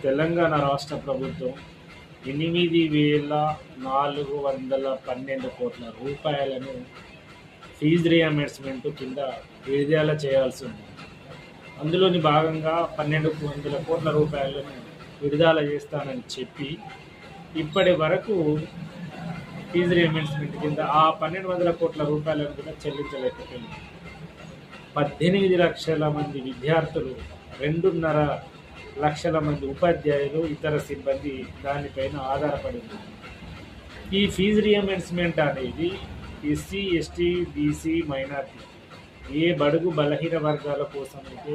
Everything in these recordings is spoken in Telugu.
తెలంగాణ రాష్ట్ర ప్రభుత్వం 8,412 కోట్ల రూపాయలను ఫీజు రియంబర్స్మెంట్ కింద విడుదల చేయాల్సి ఉంది. అందులోని భాగంగా 1,200 కోట్ల రూపాయలను విడుదల చేస్తానని చెప్పి ఇప్పటి వరకు ఫీజు రియంబర్స్మెంట్ కింద ఆ 1,200 కోట్ల రూపాయలను కూడా చెల్లించలేకపోయింది. 18 లక్షల మంది విద్యార్థులు, 2.5 లక్షల మంది ఉపాధ్యాయులు, ఇతర సిబ్బంది దానిపైన ఆధారపడి ఉన్నారు. ఈ ఫీజు రియంబర్స్మెంట్ అనేది ఎస్సీ, ఎస్టీ, బీసీ, మైనార్టీ ఏ బడుగు బలహీన వర్గాల కోసం అయితే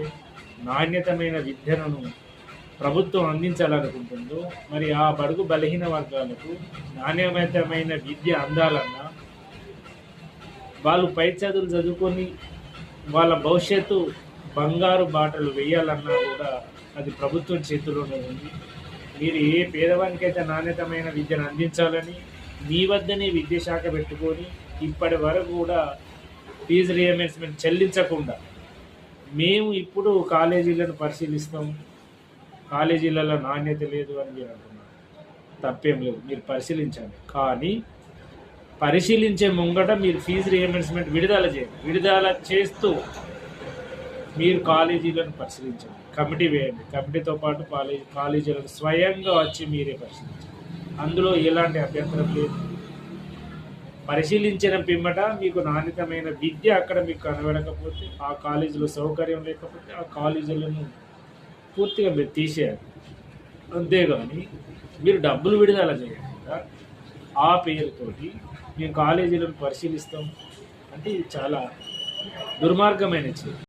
నాణ్యతమైన విద్యను ప్రభుత్వం అందించాలనుకుంటుందో, మరి ఆ బడుగు బలహీన వర్గాలకు నాణ్యమైన విద్య అందాలన్నా, వాళ్ళు పై చదువులు చదువుకొని వాళ్ళ భవిష్యత్తు బంగారు బాటలు వేయాలన్నా కూడా అది ప్రభుత్వం చేతిలోనే ఉంది. మీరు ఏ పేదవానికైతే నాణ్యతమైన విద్యను అందించాలని మీ వద్దనే విద్యాశాఖ పెట్టుకొని ఇప్పటి వరకు కూడా ఫీజు రియంబర్స్మెంట్ చెల్లించకుండా మేము ఇప్పుడు కాలేజీలను పరిశీలిస్తాం, కాలేజీలలో నాణ్యత లేదు అని మీరు అంటున్నారు. తప్పేం లేదు, మీరు పరిశీలించండి. కానీ పరిశీలించే ముంగట మీరు ఫీజు రియంబర్స్మెంట్ విడుదల చేయండి. విడుదల చేస్తూ మీరు కాలేజీలను పరిశీలించండి, కమిటీ వేయండి. కమిటీతో పాటు కాలేజీలను స్వయంగా వచ్చి మీరే పరిశీలించండి. అందులో ఎలాంటి అభ్యంతరం లేదు. పరిశీలించిన పిమ్మట మీకు నాణ్యతమైన విద్య అక్కడ మీకు కనబడకపోతే, ఆ కాలేజీలో సౌకర్యం లేకపోతే ఆ కాలేజీలను పూర్తిగా మీరు తీసేయాలి. అంతేగాని మీరు డబ్బులు విడుదల చేయకుండా ఆ పేరుతోటి మేము కాలేజీలను పరిశీలిస్తాం అంటే ఇది చాలా దుర్మార్గమైన చర్య.